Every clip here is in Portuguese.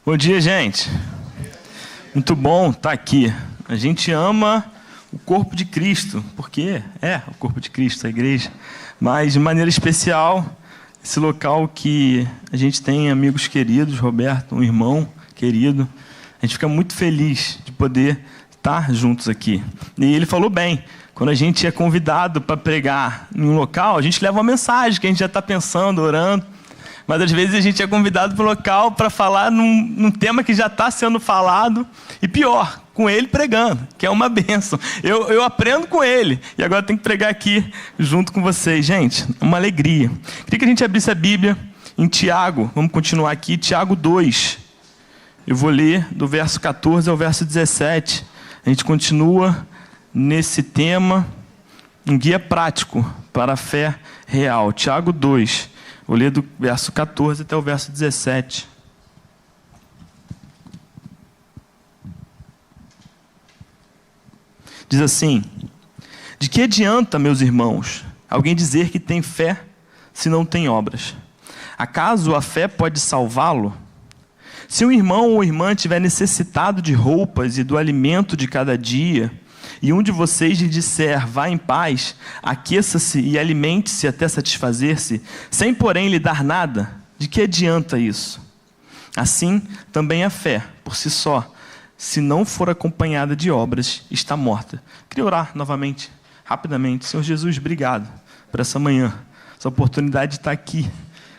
Bom dia, gente. Muito bom estar aqui. A gente ama o corpo de Cristo, porque é o corpo de Cristo, a igreja. Mas, de maneira especial, esse local que a gente tem amigos queridos, Roberto, um irmão querido. A gente fica muito feliz de poder estar juntos aqui. E ele falou bem, quando a gente é convidado para pregar em um local, a gente leva uma mensagem que a gente já está pensando, orando. Mas às vezes a gente é convidado para o local para falar num tema que já está sendo falado. E pior, com ele pregando, que é uma bênção. Eu aprendo com ele. E agora tenho que pregar aqui junto com vocês. Gente, uma alegria. Queria que a gente abrisse a Bíblia em Tiago. Vamos continuar aqui. Tiago 2. Eu vou ler do verso 14 ao verso 17. A gente continua nesse tema, um guia prático para a fé real. Tiago 2. Vou ler do verso 14 até o verso 17. Diz assim: de que adianta, meus irmãos, alguém dizer que tem fé se não tem obras? Acaso a fé pode salvá-lo? Se um irmão ou irmã estiver necessitado de roupas e do alimento de cada dia, e um de vocês lhe disser, vá em paz, aqueça-se e alimente-se até satisfazer-se, sem porém lhe dar nada, de que adianta isso? Assim, também a fé, por si só, se não for acompanhada de obras, está morta. Queria orar novamente, rapidamente. Senhor Jesus, obrigado por essa manhã, essa oportunidade de estar aqui.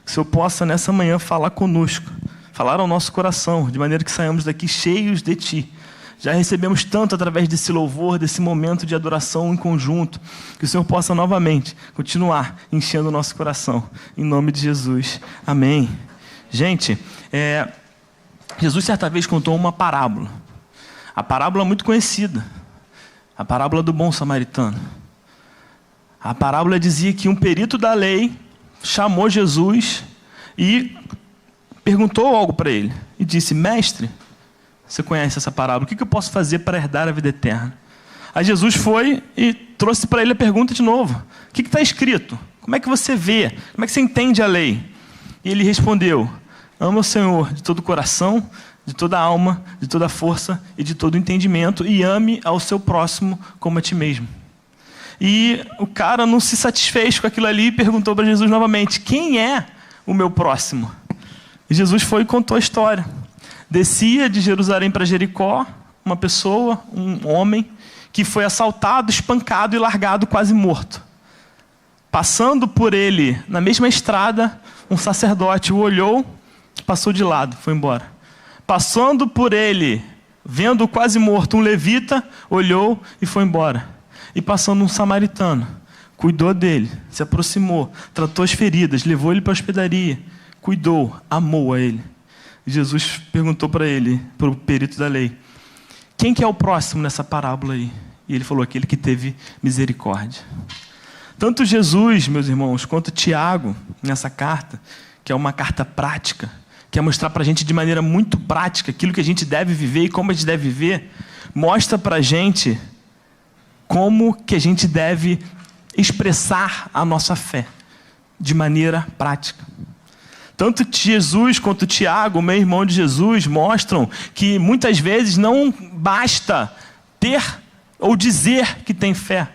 Que o Senhor possa, nessa manhã, falar conosco, falar ao nosso coração, de maneira que saiamos daqui cheios de Ti. Já recebemos tanto através desse louvor, desse momento de adoração em conjunto, que o Senhor possa novamente continuar enchendo o nosso coração. Em nome de Jesus. Amém. Gente, Jesus certa vez contou uma parábola. A parábola muito conhecida. A parábola do bom samaritano. A parábola dizia que um perito da lei chamou Jesus e perguntou algo para ele. E disse, mestre, você conhece essa parábola, o que eu posso fazer para herdar a vida eterna? Aí Jesus foi e trouxe para ele a pergunta de novo. O que está escrito? Como é que você vê? Como é que você entende a lei? E ele respondeu, ama o Senhor de todo o coração, de toda a alma, de toda a força e de todo o entendimento, e ame ao seu próximo como a ti mesmo. E o cara não se satisfez com aquilo ali e perguntou para Jesus novamente, quem é o meu próximo? E Jesus foi e contou a história. Descia de Jerusalém para Jericó, uma pessoa, um homem, que foi assaltado, espancado e largado quase morto. Passando por ele, na mesma estrada, um sacerdote o olhou, passou de lado, foi embora. Passando por ele, vendo-o quase morto, um levita olhou e foi embora. E passando um samaritano, cuidou dele, se aproximou, tratou as feridas, levou ele para a hospedaria, cuidou, amou a ele. Jesus perguntou para ele, para o perito da lei, quem que é o próximo nessa parábola aí? E ele falou, aquele que teve misericórdia. Tanto Jesus, meus irmãos, quanto Tiago, nessa carta, que é uma carta prática, quer mostrar para a gente de maneira muito prática aquilo que a gente deve viver e como a gente deve viver, mostra para a gente como que a gente deve expressar a nossa fé de maneira prática. Tanto Jesus quanto Tiago, meu irmão de Jesus, mostram que muitas vezes não basta ter ou dizer que tem fé.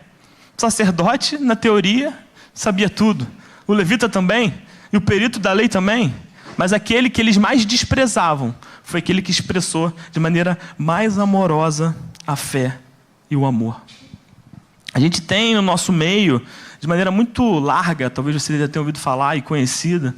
O sacerdote, na teoria, sabia tudo. O levita também, e o perito da lei também. Mas aquele que eles mais desprezavam foi aquele que expressou de maneira mais amorosa a fé e o amor. A gente tem no nosso meio, de maneira muito larga, talvez você já tenha ouvido falar e conhecida,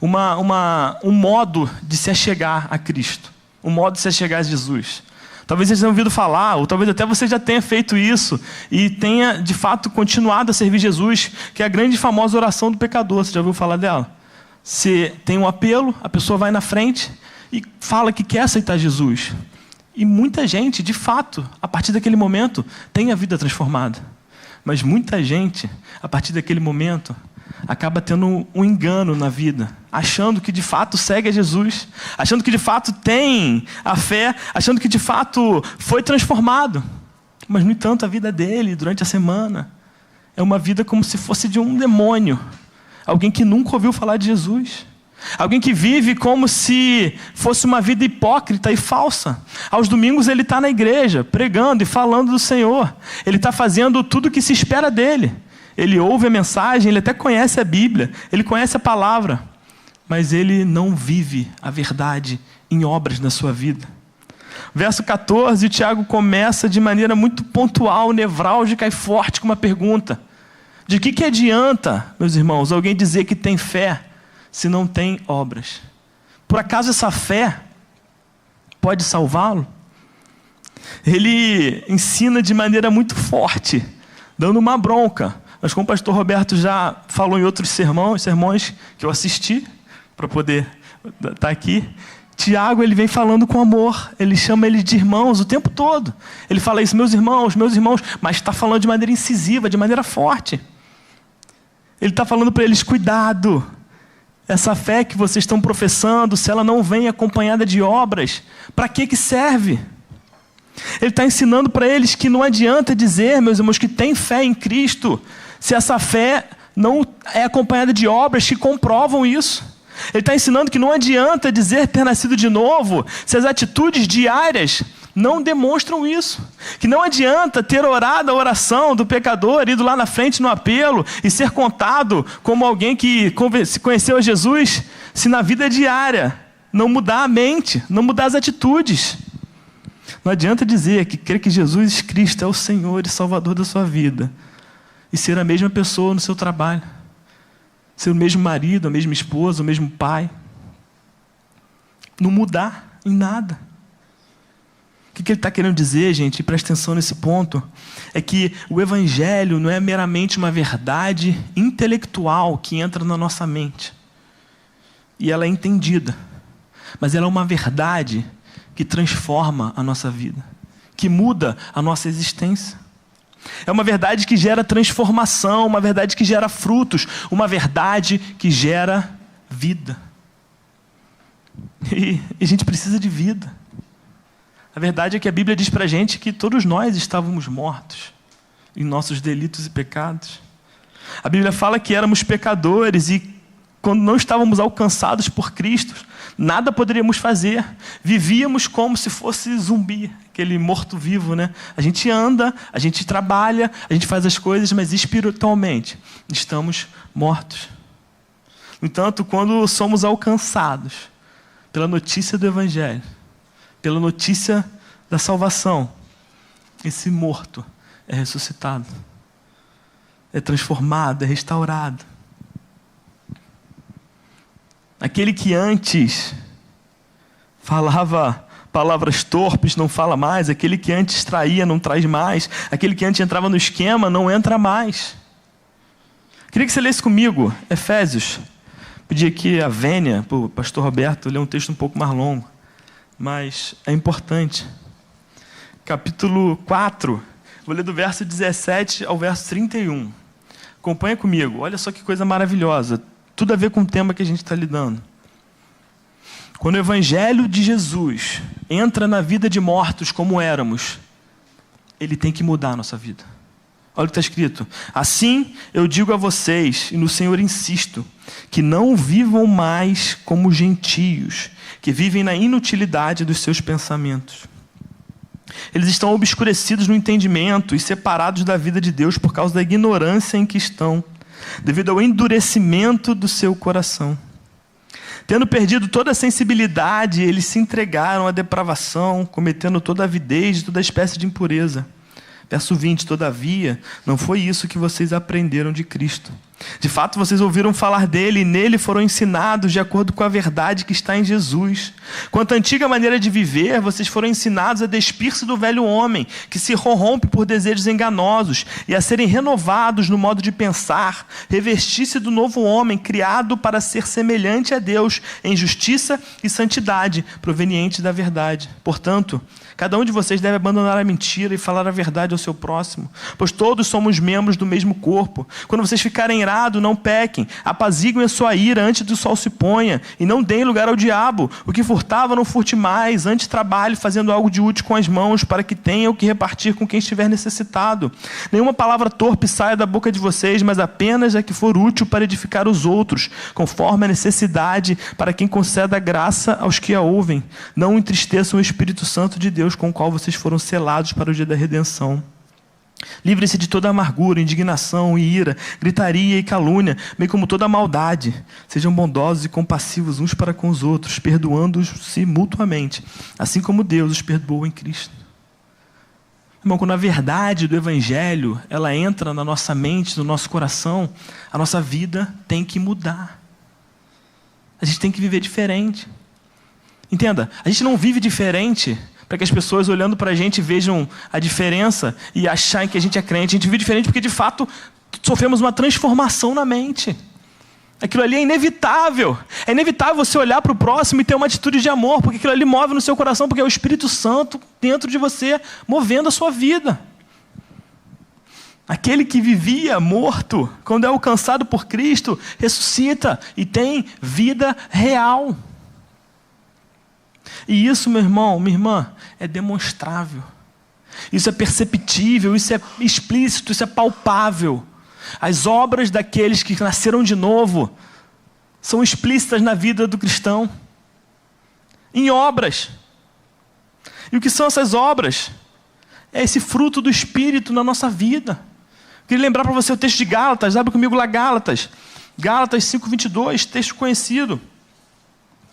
um modo de se achegar a Cristo, um modo de se achegar a Jesus. Talvez vocês tenham ouvido falar, ou talvez até você já tenha feito isso e tenha de fato continuado a servir Jesus, que é a grande e famosa oração do pecador. Você já ouviu falar dela? Você tem um apelo, a pessoa vai na frente e fala que quer aceitar Jesus. E muita gente, de fato, a partir daquele momento, tem a vida transformada. Mas muita gente, a partir daquele momento, acaba tendo um engano na vida, achando que de fato segue a Jesus, achando que de fato tem a fé, achando que de fato foi transformado. Mas, no entanto, a vida dele, durante a semana, é uma vida como se fosse de um demônio. Alguém que nunca ouviu falar de Jesus. Alguém que vive como se fosse uma vida hipócrita e falsa. Aos domingos ele está na igreja, pregando e falando do Senhor. Ele está fazendo tudo o que se espera dele. Ele ouve a mensagem, ele até conhece a Bíblia, ele conhece a palavra. Mas ele não vive a verdade em obras na sua vida. Verso 14, Tiago começa de maneira muito pontual, nevrálgica e forte com uma pergunta. De que adianta, meus irmãos, alguém dizer que tem fé se não tem obras? Por acaso essa fé pode salvá-lo? Ele ensina de maneira muito forte, dando uma bronca. Mas como o pastor Roberto já falou em outros sermões que eu assisti, para poder estar aqui, Tiago, ele vem falando com amor, ele chama eles de irmãos o tempo todo. Ele fala isso, meus irmãos, mas está falando de maneira incisiva, de maneira forte. Ele está falando para eles, cuidado, essa fé que vocês estão professando, se ela não vem acompanhada de obras, para que serve? Ele está ensinando para eles que não adianta dizer, meus irmãos, que tem fé em Cristo, se essa fé não é acompanhada de obras que comprovam isso. Ele está ensinando que não adianta dizer ter nascido de novo, se as atitudes diárias não demonstram isso. Que não adianta ter orado a oração do pecador, ido lá na frente no apelo e ser contado como alguém que conheceu a Jesus, se na vida diária não mudar a mente, não mudar as atitudes. Não adianta dizer que crê que Jesus Cristo é o Senhor e Salvador da sua vida e ser a mesma pessoa no seu trabalho. Ser o mesmo marido, a mesma esposa, o mesmo pai. Não mudar em nada. O que ele está querendo dizer, gente, e presta atenção nesse ponto, é que o Evangelho não é meramente uma verdade intelectual que entra na nossa mente. E ela é entendida. Mas ela é uma verdade que transforma a nossa vida, que muda a nossa existência. É uma verdade que gera transformação, uma verdade que gera frutos, uma verdade que gera vida. E a gente precisa de vida. A verdade é que a Bíblia diz para a gente que todos nós estávamos mortos em nossos delitos e pecados. A Bíblia fala que éramos pecadores e quando não estávamos alcançados por Cristo, nada poderíamos fazer. Vivíamos como se fosse zumbi, aquele morto-vivo, né? A gente anda, a gente trabalha, a gente faz as coisas, mas espiritualmente estamos mortos. No entanto, quando somos alcançados pela notícia do Evangelho, pela notícia da salvação, esse morto é ressuscitado, é transformado, é restaurado. Aquele que antes falava palavras torpes não fala mais, aquele que antes traía não traz mais, aquele que antes entrava no esquema não entra mais. Queria que você lesse comigo Efésios. Pedi aqui a vênia para o pastor Roberto ler um texto um pouco mais longo, mas é importante. Capítulo 4, vou ler do verso 17 ao verso 31. Acompanha comigo, olha só que coisa maravilhosa. Tudo a ver com o tema que a gente está lidando. Quando o Evangelho de Jesus entra na vida de mortos como éramos, ele tem que mudar a nossa vida. Olha o que está escrito. Assim eu digo a vocês, e no Senhor insisto, que não vivam mais como gentios, que vivem na inutilidade dos seus pensamentos. Eles estão obscurecidos no entendimento e separados da vida de Deus por causa da ignorância em que estão, devido ao endurecimento do seu coração. Tendo perdido toda a sensibilidade, eles se entregaram à depravação, cometendo toda a avidez e toda espécie de impureza. Verso 20, todavia, não foi isso que vocês aprenderam de Cristo. De fato, vocês ouviram falar dele e nele foram ensinados de acordo com a verdade que está em Jesus. Quanto à antiga maneira de viver, vocês foram ensinados a despir-se do velho homem, que se corrompe por desejos enganosos, e a serem renovados no modo de pensar, revestir-se do novo homem, criado para ser semelhante a Deus, em justiça e santidade, proveniente da verdade. Portanto, cada um de vocês deve abandonar a mentira e falar a verdade ao seu próximo, pois todos somos membros do mesmo corpo. Quando vocês ficarem irado, não pequem. Apaziguem a sua ira antes do sol se ponha, e não deem lugar ao diabo. O que furtava, não furte mais. Antes trabalhe fazendo algo de útil com as mãos, para que tenha o que repartir com quem estiver necessitado. Nenhuma palavra torpe saia da boca de vocês, mas apenas a que for útil para edificar os outros, conforme a necessidade, para quem conceda graça aos que a ouvem. Não entristeçam o Espírito Santo de Deus, com o qual vocês foram selados para o dia da redenção. Livre-se de toda amargura, indignação e ira, gritaria e calúnia, bem como toda maldade. Sejam bondosos e compassivos uns para com os outros, perdoando-se mutuamente, assim como Deus os perdoou em Cristo. Irmão, quando a verdade do Evangelho ela entra na nossa mente, no nosso coração, a nossa vida tem que mudar. A gente tem que viver diferente. Entenda, a gente não vive diferente para que as pessoas olhando para a gente vejam a diferença e acharem que a gente é crente. A gente vive diferente porque, de fato, sofremos uma transformação na mente. Aquilo ali é inevitável. É inevitável você olhar para o próximo e ter uma atitude de amor, porque aquilo ali move no seu coração, porque é o Espírito Santo dentro de você, movendo a sua vida. Aquele que vivia morto, quando é alcançado por Cristo, ressuscita e tem vida real. E isso, meu irmão, minha irmã, é demonstrável. Isso é perceptível, isso é explícito, isso é palpável. As obras daqueles que nasceram de novo são explícitas na vida do cristão. Em obras. E o que são essas obras? É esse fruto do Espírito na nossa vida. Queria lembrar para você o texto de Gálatas. Abre comigo lá Gálatas. Gálatas 5:22, texto conhecido.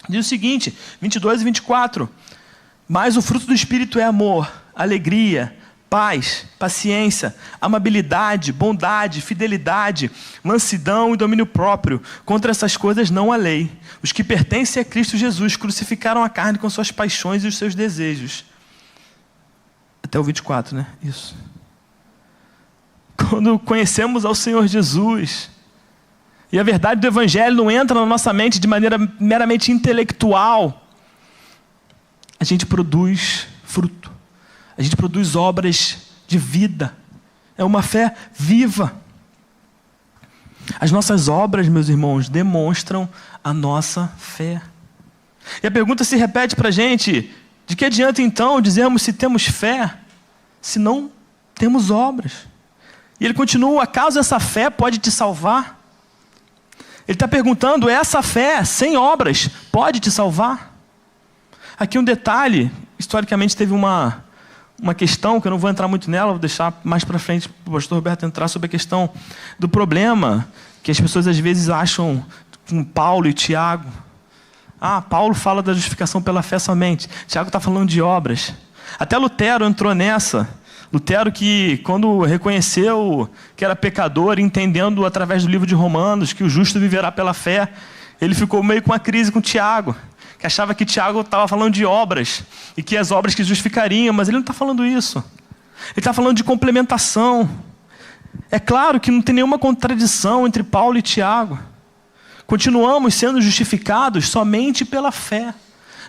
Diz o seguinte, 22 e 24. Mas o fruto do Espírito é amor, alegria, paz, paciência, amabilidade, bondade, fidelidade, mansidão e domínio próprio. Contra essas coisas não há lei. Os que pertencem a Cristo Jesus crucificaram a carne com suas paixões e os seus desejos. Até o 24, né? Isso. Quando conhecemos ao Senhor Jesus, e a verdade do Evangelho não entra na nossa mente de maneira meramente intelectual, a gente produz fruto. A gente produz obras de vida. É uma fé viva. As nossas obras, meus irmãos, demonstram a nossa fé. E a pergunta se repete para a gente: de que adianta então dizermos se temos fé, se não temos obras? E ele continua: acaso essa fé pode te salvar? Ele está perguntando: essa fé sem obras pode te salvar? Aqui um detalhe: historicamente teve uma questão, que eu não vou entrar muito nela, vou deixar mais para frente para o pastor Roberto entrar, sobre a questão do problema que as pessoas às vezes acham com Paulo e Tiago. Paulo fala da justificação pela fé somente, Tiago está falando de obras. Até Lutero entrou nessa. Lutero, que quando reconheceu que era pecador, entendendo através do livro de Romanos que o justo viverá pela fé, ele ficou meio com uma crise com Tiago, que achava que Tiago estava falando de obras, e que as obras que justificariam, mas ele não está falando isso. Ele está falando de complementação. É claro que não tem nenhuma contradição entre Paulo e Tiago. Continuamos sendo justificados somente pela fé.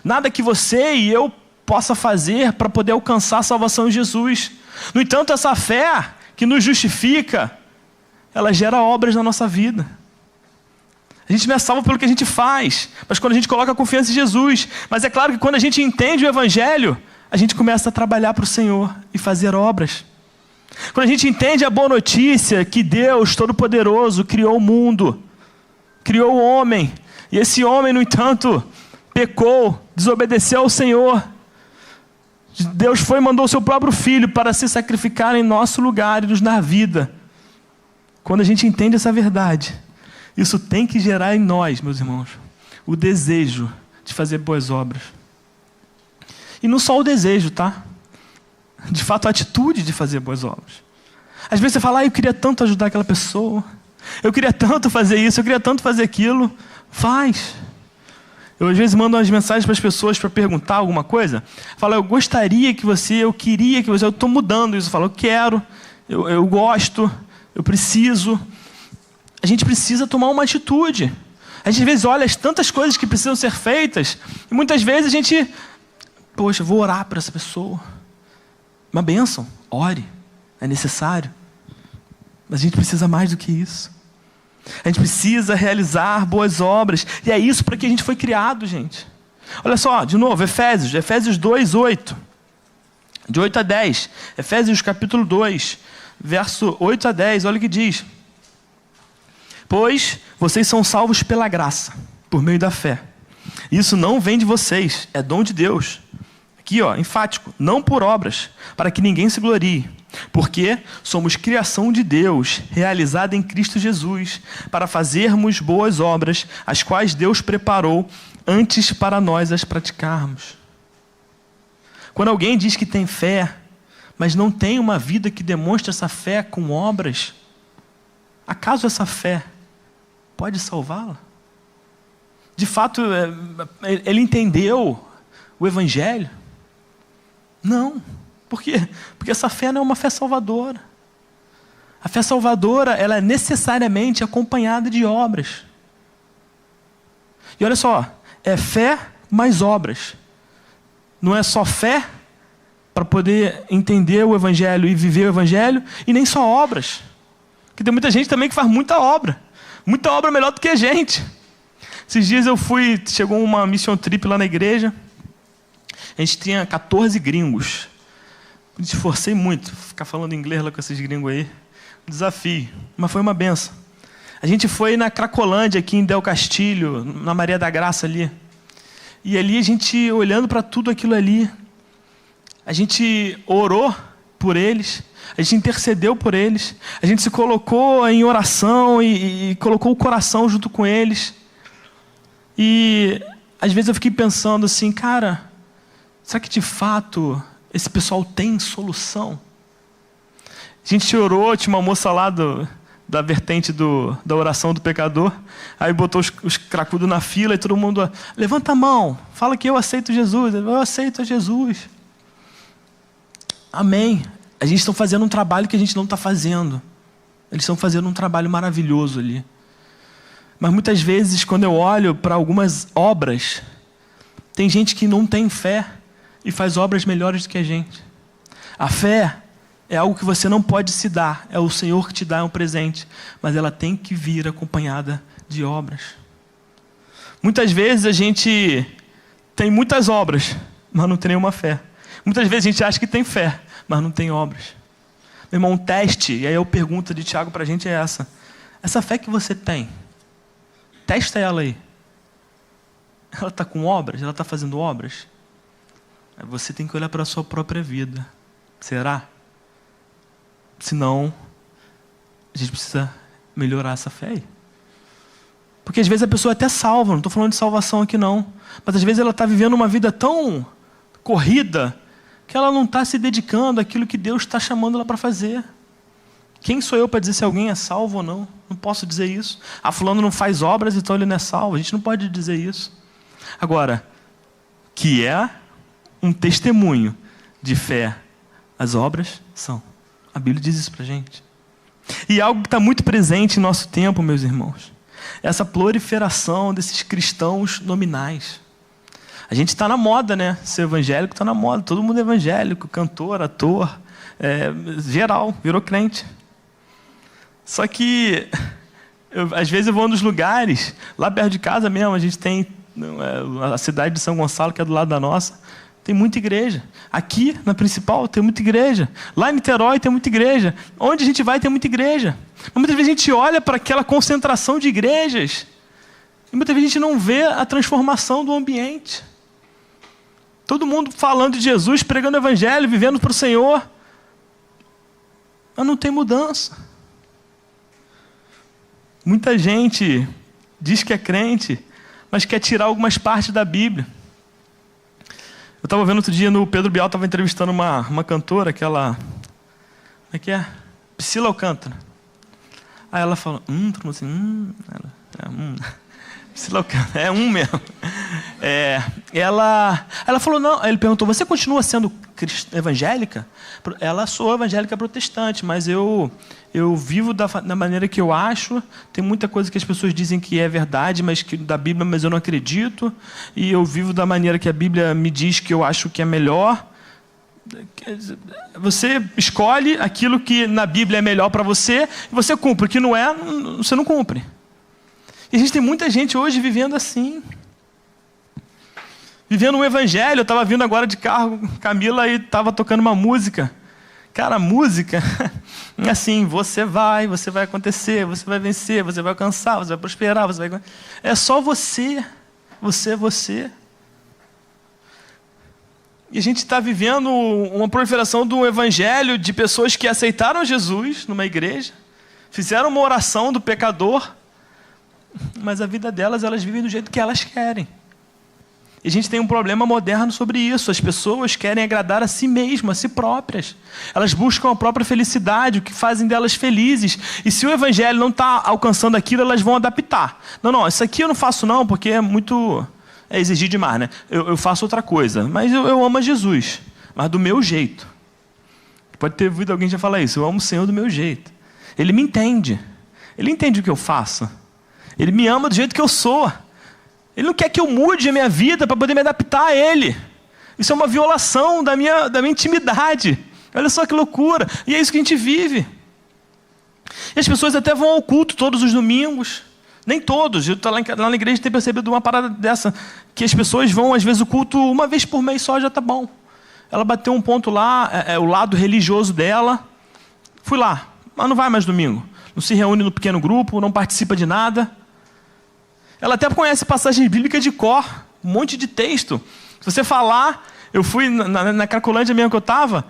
Nada que você e eu possa fazer para poder alcançar a salvação em Jesus. No entanto, essa fé que nos justifica, ela gera obras na nossa vida. A gente não é salvo pelo que a gente faz, mas quando a gente coloca a confiança em Jesus. Mas é claro que quando a gente entende o Evangelho, a gente começa a trabalhar para o Senhor e fazer obras. Quando a gente entende a boa notícia que Deus Todo-Poderoso criou o mundo, criou o homem, e esse homem, no entanto, pecou, desobedeceu ao Senhor. Deus foi e mandou o seu próprio Filho para se sacrificar em nosso lugar e nos dar vida. Quando a gente entende essa verdade, isso tem que gerar em nós, meus irmãos, o desejo de fazer boas obras. E não só o desejo, tá? De fato, a atitude de fazer boas obras. Às vezes você fala: eu queria tanto ajudar aquela pessoa, eu queria tanto fazer isso, eu queria tanto fazer aquilo. Faz. Eu às vezes mando umas mensagens para as pessoas para perguntar alguma coisa. Falo: eu gostaria que você, eu queria que você, eu estou mudando isso. Eu falo: eu quero, eu gosto, eu preciso. A gente precisa tomar uma atitude. A gente às vezes olha as tantas coisas que precisam ser feitas, e muitas vezes a gente, poxa, vou orar para essa pessoa. Uma bênção, ore, é necessário. Mas a gente precisa mais do que isso. A gente precisa realizar boas obras. E é isso para que a gente foi criado, gente. Olha só, de novo, Efésios 2, 8. De 8 a 10. Efésios capítulo 2, verso 8 a 10. Olha o que diz. Pois vocês são salvos pela graça, por meio da fé. Isso não vem de vocês, é dom de Deus. Aqui, enfático, não por obras, para que ninguém se glorie. Porque somos criação de Deus, realizada em Cristo Jesus, para fazermos boas obras, as quais Deus preparou antes para nós as praticarmos. Quando alguém diz que tem fé, mas não tem uma vida que demonstra essa fé com obras, acaso essa fé pode salvá-la? De fato, ele entendeu o Evangelho? Não. Por quê? Porque essa fé não é uma fé salvadora. A fé salvadora, ela é necessariamente acompanhada de obras. E olha só, é fé mais obras. Não é só fé para poder entender o Evangelho e viver o Evangelho, e nem só obras. Porque tem muita gente também que faz muita obra melhor do que a gente. Esses dias chegou uma mission trip lá na igreja, a gente tinha 14 gringos. Me esforcei muito, ficar falando inglês lá com esses gringos aí, um desafio, mas foi uma benção. A gente foi na Cracolândia, aqui em Del Castilho, na Maria da Graça ali. E ali a gente, olhando para tudo aquilo ali, a gente orou por eles, a gente intercedeu por eles, a gente se colocou em oração e colocou o coração junto com eles. E às vezes eu fiquei pensando assim, cara, será que de fato esse pessoal tem solução? A gente orou, tinha uma moça lá da vertente da oração do pecador, aí botou os cracudos na fila e todo mundo, levanta a mão, fala que eu aceito Jesus, eu aceito Jesus. Amém. A gente está fazendo um trabalho que a gente não está fazendo. Eles estão fazendo um trabalho maravilhoso ali. Mas muitas vezes, quando eu olho para algumas obras, tem gente que não tem fé e faz obras melhores do que a gente. A fé é algo que você não pode se dar. É o Senhor que te dá um presente. Mas ela tem que vir acompanhada de obras. Muitas vezes a gente tem muitas obras, mas não tem nenhuma fé. Muitas vezes a gente acha que tem fé, mas não tem obras. Meu irmão, um teste, e aí a pergunta de Tiago para a gente é essa. Essa fé que você tem, testa ela aí. Ela está com obras? Ela está fazendo obras? Você tem que olhar para a sua própria vida. Será? Senão, a gente precisa melhorar essa fé aí. Porque às vezes a pessoa é até salva, não estou falando de salvação aqui não. Mas às vezes ela está vivendo uma vida tão corrida que ela não está se dedicando àquilo que Deus está chamando ela para fazer. Quem sou eu para dizer se alguém é salvo ou não? Não posso dizer isso. Fulano não faz obras, então ele não é salvo. A gente não pode dizer isso. Agora, que é um testemunho de fé, as obras são. A Bíblia diz isso para a gente. E algo que está muito presente em nosso tempo, meus irmãos, é essa proliferação desses cristãos nominais. A gente está na moda, né? Ser evangélico está na moda. Todo mundo é evangélico, cantor, ator, geral, virou crente. Só que, às vezes eu vou nos lugares, lá perto de casa mesmo, a gente tem a cidade de São Gonçalo, que é do lado da nossa, tem muita igreja. Aqui, na principal, tem muita igreja. Lá em Niterói tem muita igreja. Onde a gente vai, tem muita igreja. Mas muitas vezes a gente olha para aquela concentração de igrejas e muitas vezes a gente não vê a transformação do ambiente. Todo mundo falando de Jesus, pregando o evangelho, vivendo para o Senhor. Mas não tem mudança. Muita gente diz que é crente, mas quer tirar algumas partes da Bíblia. Eu estava vendo outro dia, no Pedro Bial estava entrevistando uma cantora, aquela... Como é que é? Priscila Alcântara. Aí ela falou, todo mundo assim, Priscila Alcântara, é mesmo. Ela falou, não, ele perguntou, você continua sendo evangélica? Ela sou evangélica protestante, mas eu vivo da maneira que eu acho. Tem muita coisa que as pessoas dizem que é verdade, mas que da Bíblia, mas eu não acredito. E eu vivo da maneira que a Bíblia me diz que eu acho que é melhor. Você escolhe aquilo que na Bíblia é melhor para você e você cumpre. O que não é, você não cumpre. E a gente tem muita gente hoje vivendo assim. Vivendo um evangelho. Eu estava vindo agora de carro, Camila, e estava tocando uma música. Cara, a música é assim, você vai acontecer, você vai vencer, você vai alcançar, você vai prosperar, você vai... É só você. Você. E a gente está vivendo uma proliferação do evangelho de pessoas que aceitaram Jesus numa igreja, fizeram uma oração do pecador, mas a vida delas, elas vivem do jeito que elas querem. E a gente tem um problema moderno sobre isso. As pessoas querem agradar a si mesmas, a si próprias. Elas buscam a própria felicidade, o que fazem delas felizes. E se o evangelho não está alcançando aquilo, elas vão adaptar. Não, isso aqui eu não faço não, porque é exigir demais, né? Eu faço outra coisa. Mas eu amo a Jesus, mas do meu jeito. Pode ter ouvido alguém já falar isso. Eu amo o Senhor do meu jeito. Ele me entende. Ele entende o que eu faço. Ele me ama do jeito que eu sou. Ele não quer que eu mude a minha vida para poder me adaptar a Ele. Isso é uma violação da minha intimidade. Olha só que loucura. E é isso que a gente vive. E as pessoas até vão ao culto todos os domingos. Nem todos. Eu estou lá na igreja e tenho percebido uma parada dessa. Que as pessoas vão, às vezes, o culto uma vez por mês só, já está bom. Ela bateu um ponto lá, o lado religioso dela. Fui lá, mas não vai mais domingo. Não se reúne no pequeno grupo, não participa de nada. Ela até conhece passagem bíblica de cor, um monte de texto. Se você falar, eu fui na Cracolândia mesmo que eu estava,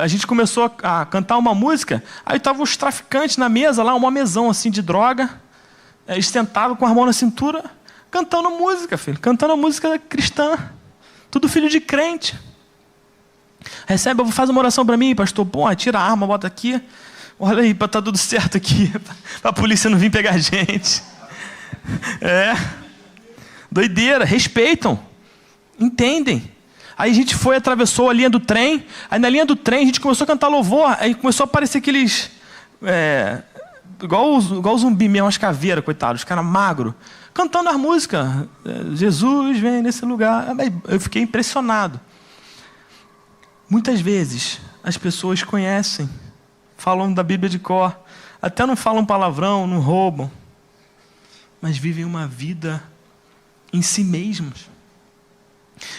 a gente começou a cantar uma música, aí estavam os traficantes na mesa lá, uma mesão assim de droga, eles sentavam com a mão na cintura, cantando música, filho, cantando a música cristã, tudo filho de crente. Recebe, faz uma oração para mim, pastor, pô, tira a arma, bota aqui, olha aí, para estar tudo certo aqui, para a polícia não vir pegar a gente. Doideira, respeitam, entendem. Aí a gente atravessou a linha do trem, aí na linha do trem a gente começou a cantar louvor, aí começou a aparecer aqueles, igual zumbi mesmo, umas caveiras, coitados, os caras magros, cantando as músicas, Jesus vem nesse lugar. Eu fiquei impressionado. Muitas vezes as pessoas conhecem, falam da Bíblia de cor, até não falam palavrão, não roubam, mas vivem uma vida em si mesmos.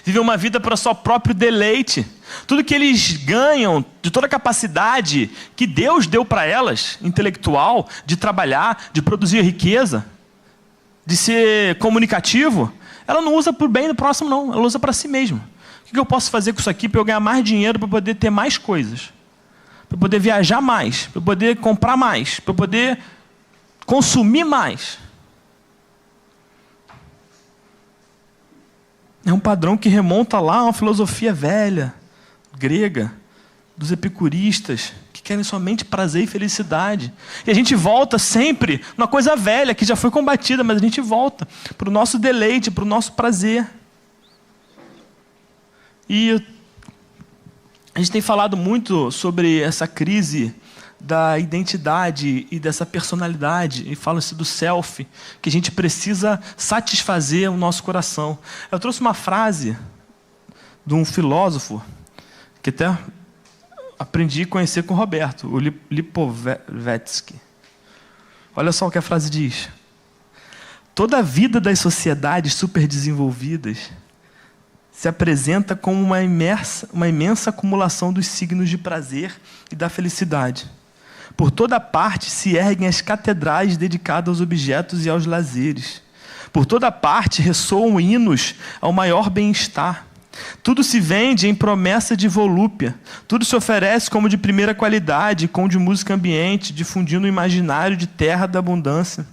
Vivem uma vida para o seu próprio deleite. Tudo que eles ganham, de toda a capacidade que Deus deu para elas, intelectual, de trabalhar, de produzir riqueza, de ser comunicativo, ela não usa para o bem do próximo, não. Ela usa para si mesma. O que eu posso fazer com isso aqui para eu ganhar mais dinheiro, para poder ter mais coisas? Para eu poder viajar mais, para eu poder comprar mais, para eu poder consumir mais. É um padrão que remonta lá a uma filosofia velha, grega, dos epicuristas, que querem somente prazer e felicidade. E a gente volta sempre numa coisa velha, que já foi combatida, mas a gente volta para o nosso deleite, para o nosso prazer. E a gente tem falado muito sobre essa crise da identidade e dessa personalidade, e fala-se do self, que a gente precisa satisfazer o nosso coração. Eu trouxe uma frase de um filósofo, que até aprendi a conhecer com o Roberto, o Lipovetsky. Olha só o que a frase diz. Toda a vida das sociedades superdesenvolvidas se apresenta como uma imensa acumulação dos signos de prazer e da felicidade. Por toda parte se erguem as catedrais dedicadas aos objetos e aos lazeres. Por toda parte ressoam hinos ao maior bem-estar. Tudo se vende em promessa de volúpia. Tudo se oferece como de primeira qualidade, com de música ambiente, difundindo o imaginário de terra da abundância.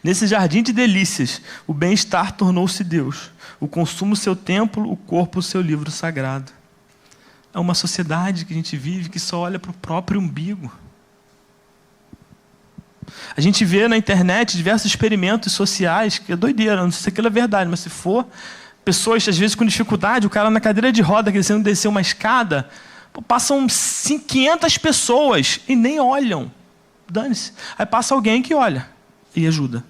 Nesse jardim de delícias, o bem-estar tornou-se Deus. O consumo, seu templo, o corpo, seu livro sagrado. É uma sociedade que a gente vive que só olha para o próprio umbigo. A gente vê na internet diversos experimentos sociais, que é doideira, não sei se aquilo é verdade, mas se for, pessoas às vezes com dificuldade, o cara na cadeira de roda, querendo descer uma escada, passam 500 pessoas e nem olham. Dane-se. Aí passa alguém que olha e ajuda.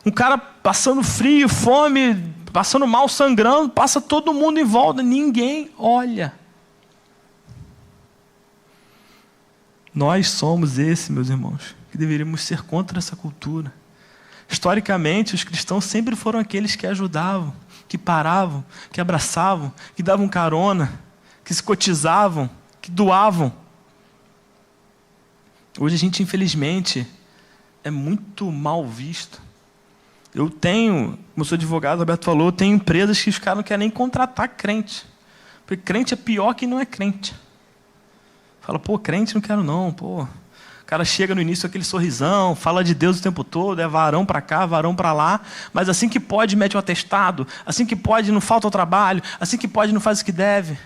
Um cara passando frio, fome, passando mal, sangrando, passa todo mundo em volta, ninguém olha. Nós somos meus irmãos, que deveríamos ser contra essa cultura. Historicamente, os cristãos sempre foram aqueles que ajudavam, que paravam, que abraçavam, que davam carona, que se cotizavam, que doavam. Hoje a gente, infelizmente, é muito mal visto. Eu tenho, como eu sou advogado, o Roberto falou, eu tenho empresas que os caras não querem nem contratar crente. Porque crente é pior que não é crente. Fala, pô, crente não quero não, pô. O cara chega no início com aquele sorrisão, fala de Deus o tempo todo, é varão para cá, varão para lá, mas assim que pode mete o atestado, assim que pode não falta o trabalho, assim que pode não faz o que deve.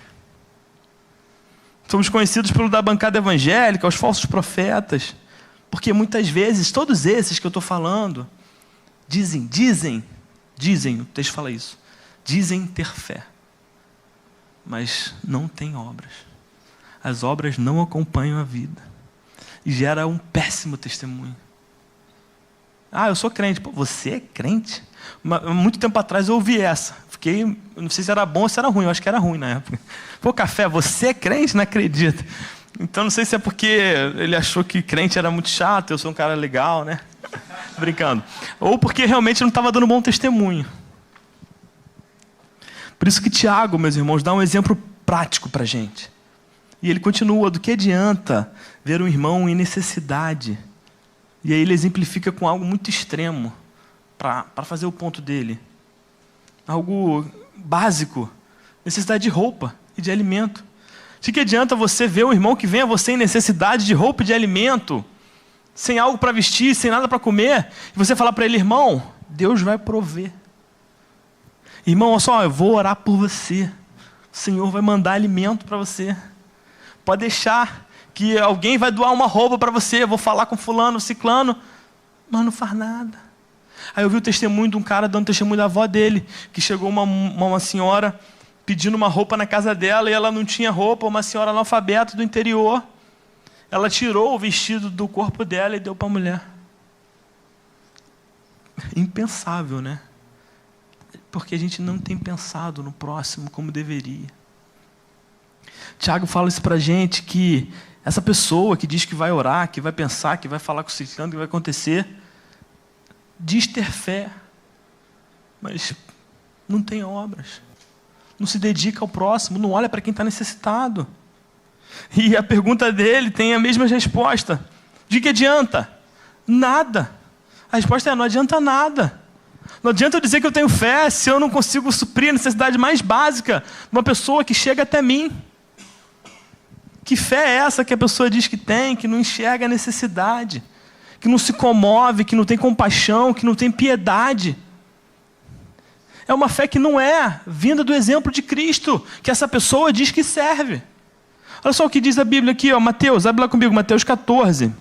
Somos conhecidos pelo da bancada evangélica, os falsos profetas, porque muitas vezes, todos esses que eu estou falando, dizem, o texto fala isso, dizem ter fé, mas não têm obras. As obras não acompanham a vida. E gera um péssimo testemunho. Ah, eu sou crente. Pô, você é crente? Muito tempo atrás eu ouvi essa. Fiquei, não sei se era bom ou se era ruim. Eu acho que era ruim na época. Pô, Café, você é crente? Não acredito. Então não sei se é porque ele achou que crente era muito chato, eu sou um cara legal, né? Brincando. Ou porque realmente não estava dando bom testemunho. Por isso que Tiago, meus irmãos, dá um exemplo prático para a gente. E ele continua, do que adianta ver um irmão em necessidade? E aí ele exemplifica com algo muito extremo, para fazer o ponto dele. Algo básico, necessidade de roupa e de alimento. De que adianta você ver um irmão que vem a você em necessidade de roupa e de alimento, sem algo para vestir, sem nada para comer, e você falar para ele, irmão, Deus vai prover. Irmão, olha só, eu vou orar por você. O Senhor vai mandar alimento para você. Pode deixar que alguém vai doar uma roupa para você, eu vou falar com fulano, ciclano, mas não faz nada. Aí eu vi o testemunho de um cara dando testemunho da avó dele, que chegou uma senhora pedindo uma roupa na casa dela e ela não tinha roupa, uma senhora analfabeta do interior. Ela tirou o vestido do corpo dela e deu para a mulher. Impensável, né? Porque a gente não tem pensado no próximo como deveria. Tiago fala isso para a gente, que essa pessoa que diz que vai orar, que vai pensar, que vai falar com o ciclano, que vai acontecer, diz ter fé, mas não tem obras, não se dedica ao próximo, não olha para quem está necessitado. E a pergunta dele tem a mesma resposta. De que adianta? Nada. A resposta é, não adianta nada. Não adianta eu dizer que eu tenho fé se eu não consigo suprir a necessidade mais básica de uma pessoa que chega até mim. Que fé é essa que a pessoa diz que tem, que não enxerga a necessidade, que não se comove, que não tem compaixão, que não tem piedade? É uma fé que não é vinda do exemplo de Cristo, que essa pessoa diz que serve. Olha só o que diz a Bíblia aqui, ó, Mateus, abre lá comigo, Mateus 14.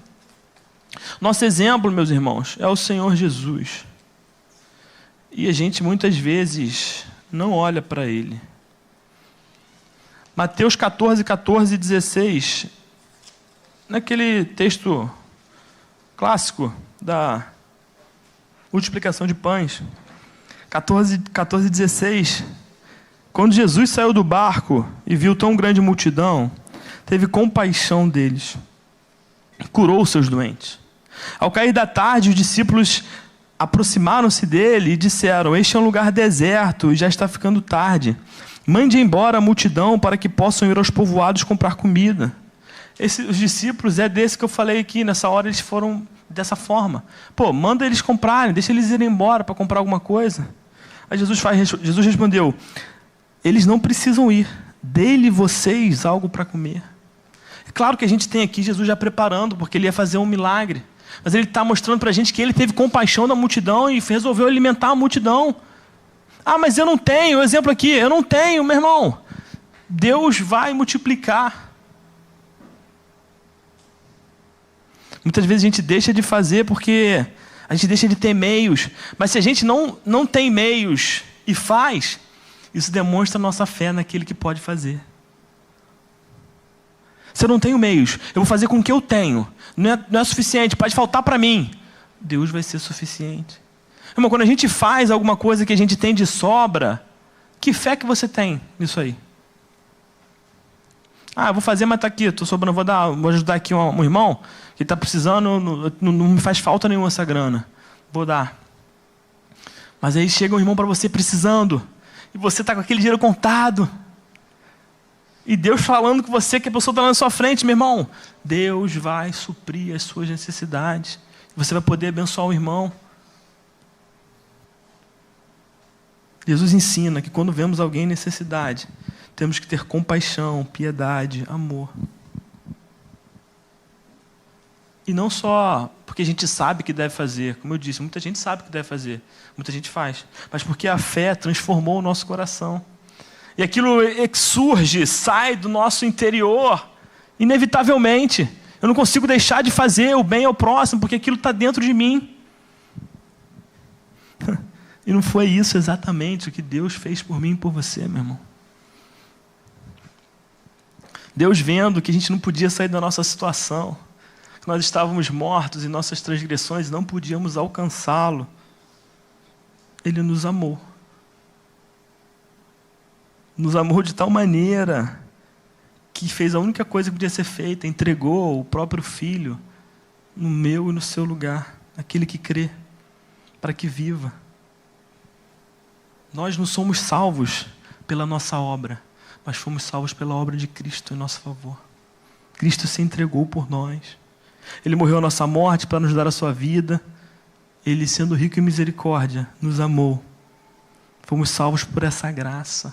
Nosso exemplo, meus irmãos, é o Senhor Jesus. E a gente muitas vezes não olha para Ele. Mateus 14, 14 e 16, naquele texto clássico da multiplicação de pães. 14 e 16. Quando Jesus saiu do barco e viu tão grande multidão, teve compaixão deles, curou os seus doentes. Ao cair da tarde, os discípulos aproximaram-se dele e disseram, este é um lugar deserto e já está ficando tarde. Mande embora a multidão para que possam ir aos povoados comprar comida. Os discípulos é desse que eu falei aqui, nessa hora eles foram dessa forma. Pô, manda eles comprarem, deixa eles irem embora para comprar alguma coisa. Aí Jesus respondeu, eles não precisam ir, dê-lhe vocês algo para comer. É claro que a gente tem aqui Jesus já preparando, porque ele ia fazer um milagre. Mas ele está mostrando para a gente que ele teve compaixão da multidão e resolveu alimentar a multidão. Ah, mas eu não tenho, exemplo aqui, eu não tenho, meu irmão. Deus vai multiplicar. Muitas vezes a gente deixa de fazer porque a gente deixa de ter meios. Mas se a gente não tem meios e faz, isso demonstra a nossa fé naquele que pode fazer. Se eu não tenho meios, eu vou fazer com o que eu tenho. Não é suficiente, pode faltar para mim. Deus vai ser suficiente. Irmão, quando a gente faz alguma coisa que a gente tem de sobra, que fé que você tem nisso aí? Ah, eu vou fazer, mas está aqui, estou sobrando, vou ajudar aqui um irmão que está precisando, não me faz falta nenhuma essa grana. Vou dar. Mas aí chega um irmão para você precisando, e você está com aquele dinheiro contado, e Deus falando com você que a pessoa está lá na sua frente, meu irmão, Deus vai suprir as suas necessidades, você vai poder abençoar o irmão. Jesus ensina que quando vemos alguém em necessidade, temos que ter compaixão, piedade, amor. E não só porque a gente sabe que deve fazer, como eu disse, muita gente sabe que deve fazer, muita gente faz, mas porque a fé transformou o nosso coração. E aquilo surge, sai do nosso interior, inevitavelmente. Eu não consigo deixar de fazer o bem ao próximo, porque aquilo está dentro de mim. E não foi isso exatamente o que Deus fez por mim e por você, meu irmão. Deus vendo que a gente não podia sair da nossa situação, que nós estávamos mortos em nossas transgressões e não podíamos alcançá-lo, Ele nos amou. Nos amou de tal maneira que fez a única coisa que podia ser feita, entregou o próprio Filho no meu e no seu lugar, aquele que crê, para que viva. Nós não somos salvos pela nossa obra, mas fomos salvos pela obra de Cristo em nosso favor. Cristo se entregou por nós. Ele morreu a nossa morte para nos dar a sua vida. Ele, sendo rico em misericórdia, nos amou. Fomos salvos por essa graça.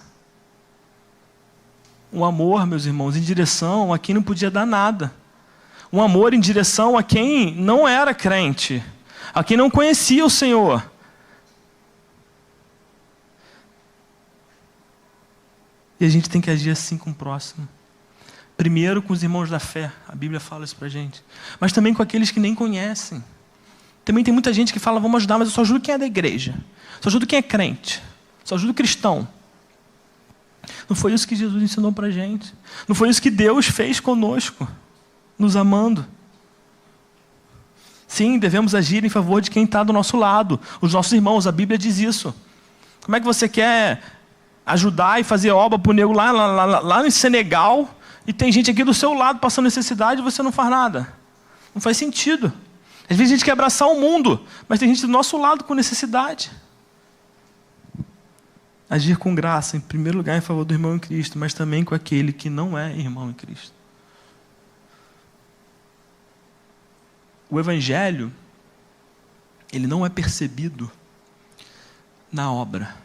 Um amor, meus irmãos, em direção a quem não podia dar nada. Um amor em direção a quem não era crente, a quem não conhecia o Senhor. E a gente tem que agir assim com o próximo. Primeiro com os irmãos da fé, a Bíblia fala isso pra gente. Mas também com aqueles que nem conhecem. Também tem muita gente que fala, vamos ajudar, mas eu só ajudo quem é da igreja. Só ajudo quem é crente. Só ajudo cristão. Não foi isso que Jesus ensinou pra gente. Não foi isso que Deus fez conosco, nos amando. Sim, devemos agir em favor de quem está do nosso lado, os nossos irmãos, a Bíblia diz isso. Como é que você quer ajudar e fazer obra para o nego lá em Senegal, e tem gente aqui do seu lado passando necessidade e você não faz nada? Não faz sentido. Às vezes a gente quer abraçar o mundo, mas tem gente do nosso lado com necessidade. Agir com graça, em primeiro lugar, em favor do irmão em Cristo, mas também com aquele que não é irmão em Cristo. O Evangelho, ele não é percebido na obra.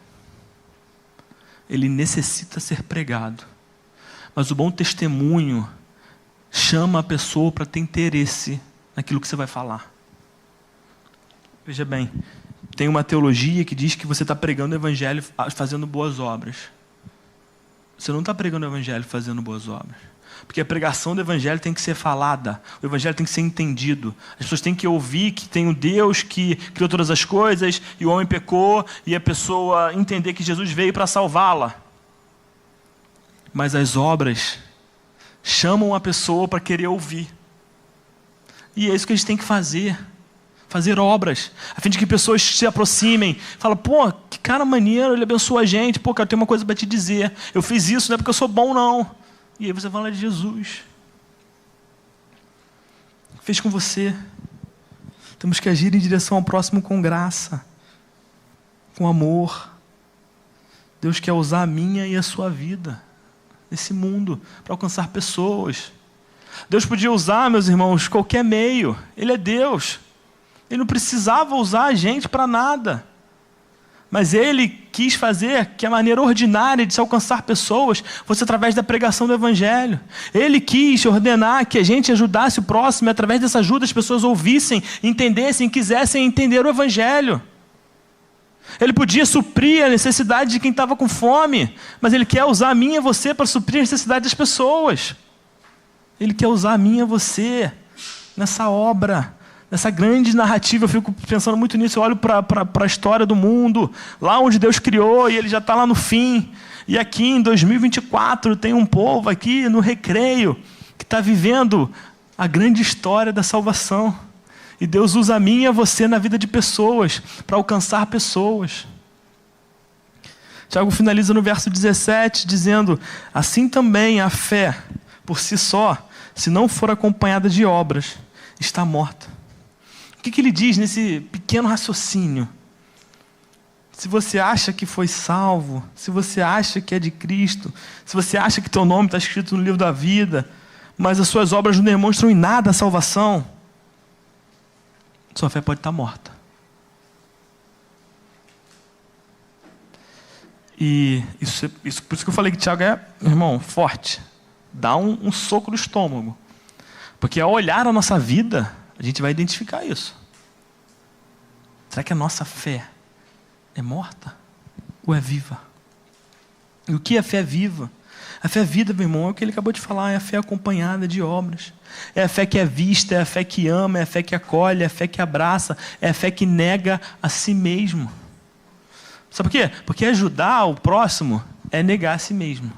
Ele necessita ser pregado. Mas o bom testemunho chama a pessoa para ter interesse naquilo que você vai falar. Veja bem, tem uma teologia que diz que você está pregando o Evangelho fazendo boas obras. Você não está pregando o Evangelho fazendo boas obras. Porque a pregação do Evangelho tem que ser falada. O Evangelho tem que ser entendido. As pessoas têm que ouvir que tem um Deus que criou todas as coisas e o homem pecou, e a pessoa entender que Jesus veio para salvá-la. Mas as obras chamam a pessoa para querer ouvir. E é isso que a gente tem que fazer. Fazer obras, a fim de que pessoas se aproximem. Fala, pô, que cara maneiro, ele abençoa a gente. Pô, cara, eu tenho uma coisa para te dizer. Eu fiz isso, não é porque eu sou bom, não. E aí você fala de Jesus. Fez com você. Temos que agir em direção ao próximo com graça, com amor. Deus quer usar a minha e a sua vida nesse mundo para alcançar pessoas. Deus podia usar, meus irmãos, qualquer meio. Ele é Deus. Ele não precisava usar a gente para nada. Mas Ele quis fazer que a maneira ordinária de se alcançar pessoas fosse através da pregação do Evangelho. Ele quis ordenar que a gente ajudasse o próximo e através dessa ajuda as pessoas ouvissem, entendessem, quisessem entender o Evangelho. Ele podia suprir a necessidade de quem estava com fome, mas Ele quer usar a mim e você para suprir a necessidade das pessoas. Ele quer usar a mim e você nessa obra, nessa grande narrativa. Eu fico pensando muito nisso. Eu olho para a história do mundo, lá onde Deus criou, e Ele já está lá no fim. E aqui em 2024 tem um povo aqui no Recreio que está vivendo a grande história da salvação. E Deus usa a mim e a você na vida de pessoas, para alcançar pessoas. Tiago finaliza no verso 17, dizendo, assim também a fé, por si só, se não for acompanhada de obras, está morta. O que ele diz nesse pequeno raciocínio? Se você acha que foi salvo, se você acha que é de Cristo, se você acha que teu nome está escrito no livro da vida, mas as suas obras não demonstram em nada a salvação, sua fé pode estar morta. E por isso que eu falei que Tiago é, irmão, forte. Dá um soco no estômago. Porque ao olhar a nossa vida, a gente vai identificar isso. Será que a nossa fé é morta ou é viva? E o que é fé viva? A fé viva, meu irmão, é o que ele acabou de falar, é a fé acompanhada de obras. É a fé que é vista, é a fé que ama, é a fé que acolhe, é a fé que abraça, é a fé que nega a si mesmo. Sabe por quê? Porque ajudar o próximo é negar a si mesmo.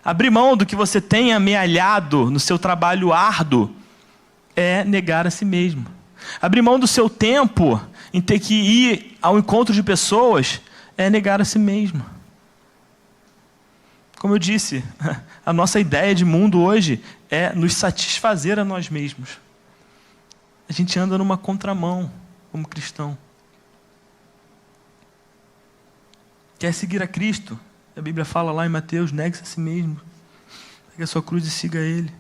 Abrir mão do que você tem amealhado no seu trabalho árduo é negar a si mesmo. Abrir mão do seu tempo em ter que ir ao encontro de pessoas é negar a si mesmo. Como eu disse, a nossa ideia de mundo hoje é nos satisfazer a nós mesmos. A gente anda numa contramão como cristão. Quer seguir a Cristo? A Bíblia fala lá em Mateus, negue-se a si mesmo. Pegue a sua cruz e siga Ele.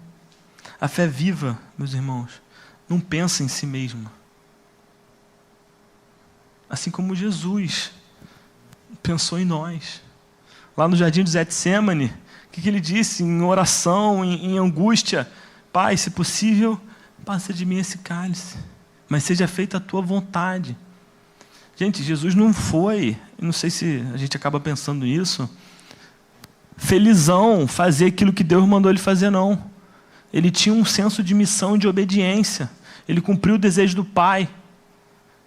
A fé viva, meus irmãos, não pensa em si mesma. Assim como Jesus pensou em nós. Lá no jardim de Getsêmani, o que ele disse em oração, em angústia? Pai, se possível, passa de mim esse cálice, mas seja feita a tua vontade. Gente, Jesus não foi, não sei se a gente acaba pensando nisso, felizão fazer aquilo que Deus mandou ele fazer, não. Ele tinha um senso de missão e de obediência. Ele cumpriu o desejo do Pai.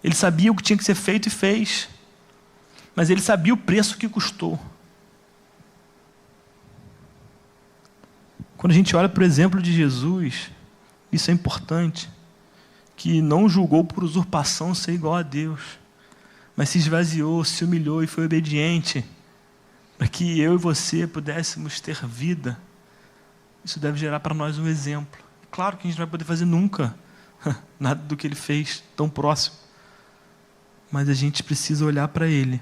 Ele sabia o que tinha que ser feito e fez. Mas ele sabia o preço que custou. Quando a gente olha para o exemplo de Jesus, isso é importante, que não julgou por usurpação ser igual a Deus, mas se esvaziou, se humilhou e foi obediente, para que eu e você pudéssemos ter vida. Isso deve gerar para nós um exemplo. Claro que a gente não vai poder fazer nunca nada do que ele fez tão próximo, mas a gente precisa olhar para ele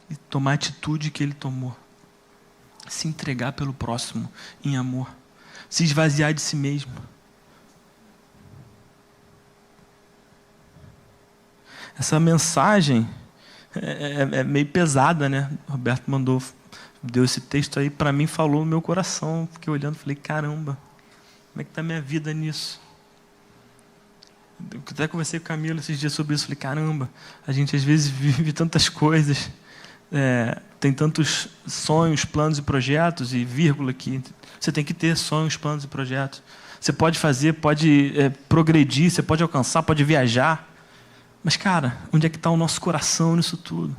e tomar a atitude que ele tomou, se entregar pelo próximo em amor, se esvaziar de si mesmo. Essa mensagem é meio pesada, né? O Roberto deu esse texto aí para mim, falou no meu coração. Fiquei olhando, falei, caramba, como é que está a minha vida nisso? Eu até conversei com o Camilo esses dias sobre isso. Falei, caramba, a gente às vezes vive tantas coisas, tem tantos sonhos, planos e projetos, e vírgula aqui. Você tem que ter sonhos, planos e projetos. Você pode fazer, pode progredir, você pode alcançar, pode viajar. Mas, cara, onde é que está o nosso coração nisso tudo?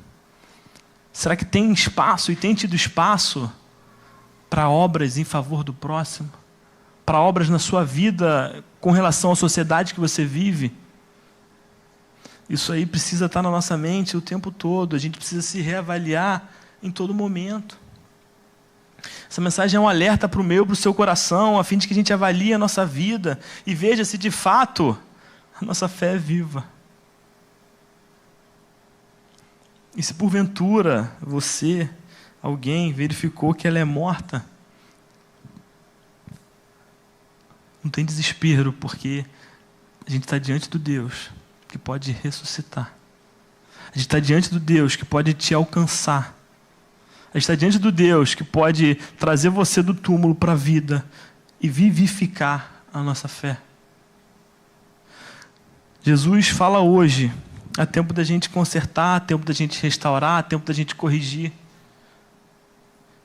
Será que tem espaço e tem tido espaço para obras em favor do próximo? Para obras na sua vida com relação à sociedade que você vive? Isso aí precisa estar na nossa mente o tempo todo. A gente precisa se reavaliar em todo momento. Essa mensagem é um alerta para o meu, para o seu coração, a fim de que a gente avalie a nossa vida e veja se de fato a nossa fé é viva. E se porventura alguém verificou que ela é morta, não tem desespero, porque a gente está diante do Deus que pode ressuscitar. A gente está diante do Deus que pode te alcançar. A gente está diante do Deus que pode trazer você do túmulo para a vida e vivificar a nossa fé. Jesus fala hoje, há tempo da gente consertar, há tempo da gente restaurar, há tempo da gente corrigir.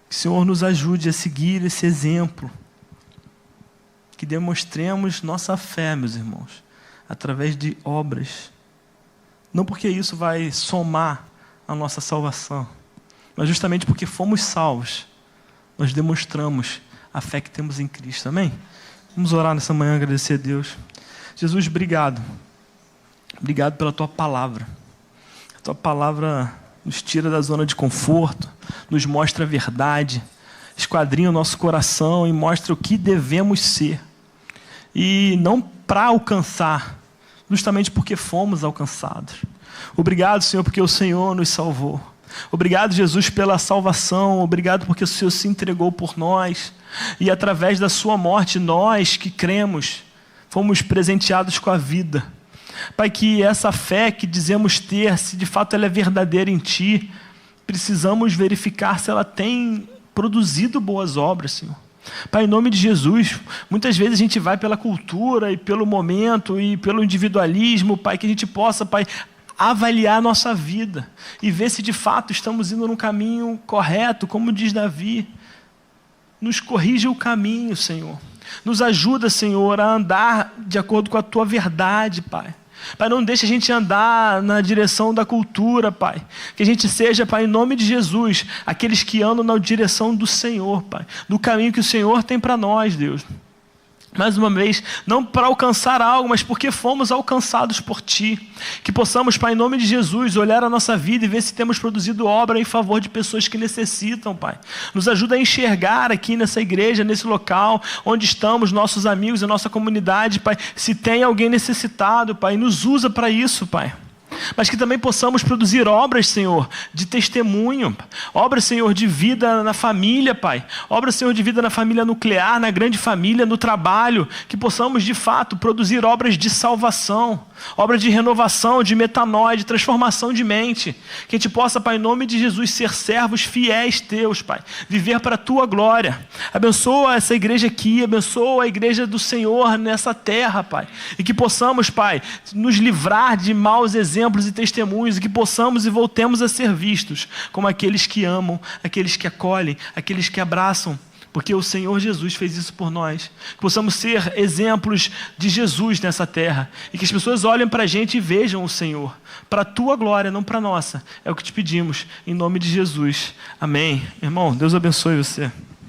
Que o Senhor nos ajude a seguir esse exemplo. Que demonstremos nossa fé, meus irmãos, através de obras. Não porque isso vai somar a nossa salvação, mas justamente porque fomos salvos, nós demonstramos a fé que temos em Cristo. Amém? Vamos orar nessa manhã, agradecer a Deus. Jesus, obrigado. Obrigado pela Tua palavra. A Tua palavra nos tira da zona de conforto, nos mostra a verdade, esquadrinha o nosso coração e mostra o que devemos ser. E não para alcançar, justamente porque fomos alcançados. Obrigado, Senhor, porque o Senhor nos salvou. Obrigado, Jesus, pela salvação. Obrigado porque o Senhor se entregou por nós. E através da sua morte, nós que cremos, fomos presenteados com a vida. Pai, que essa fé que dizemos ter, se de fato ela é verdadeira em Ti, precisamos verificar se ela tem produzido boas obras, Senhor. Pai, em nome de Jesus, muitas vezes a gente vai pela cultura e pelo momento e pelo individualismo, Pai, que a gente possa, Pai, avaliar a nossa vida e ver se de fato estamos indo no caminho correto, como diz Davi. Nos corrija o caminho, Senhor. Nos ajuda, Senhor, a andar de acordo com a Tua verdade, Pai. Pai, não deixe a gente andar na direção da cultura, Pai. Que a gente seja, Pai, em nome de Jesus, aqueles que andam na direção do Senhor, Pai. Do caminho que o Senhor tem para nós, Deus. Mais uma vez, não para alcançar algo, mas porque fomos alcançados por Ti. Que possamos, Pai, em nome de Jesus, olhar a nossa vida e ver se temos produzido obra em favor de pessoas que necessitam, Pai. Nos ajuda a enxergar aqui nessa igreja, nesse local, onde estamos, nossos amigos e nossa comunidade, Pai. Se tem alguém necessitado, Pai, nos usa para isso, Pai. Mas que também possamos produzir obras, Senhor, de testemunho, obras, Senhor, de vida na família, Pai, obras, Senhor, de vida na família nuclear, na grande família, no trabalho, que possamos, de fato, produzir obras de salvação, obras de renovação, de metanoia, de transformação de mente, que a gente possa, Pai, em nome de Jesus, ser servos fiéis Teus, Pai, viver para a Tua glória. Abençoa essa igreja aqui, abençoa a igreja do Senhor nessa terra, Pai, e que possamos, Pai, nos livrar de maus exemplos e testemunhos, e que possamos e voltemos a ser vistos como aqueles que amam, aqueles que acolhem, aqueles que abraçam, porque o Senhor Jesus fez isso por nós. Que possamos ser exemplos de Jesus nessa terra, e que as pessoas olhem para a gente e vejam o Senhor, para a Tua glória, não para a nossa. É o que te pedimos, em nome de Jesus. Amém. Irmão, Deus abençoe você.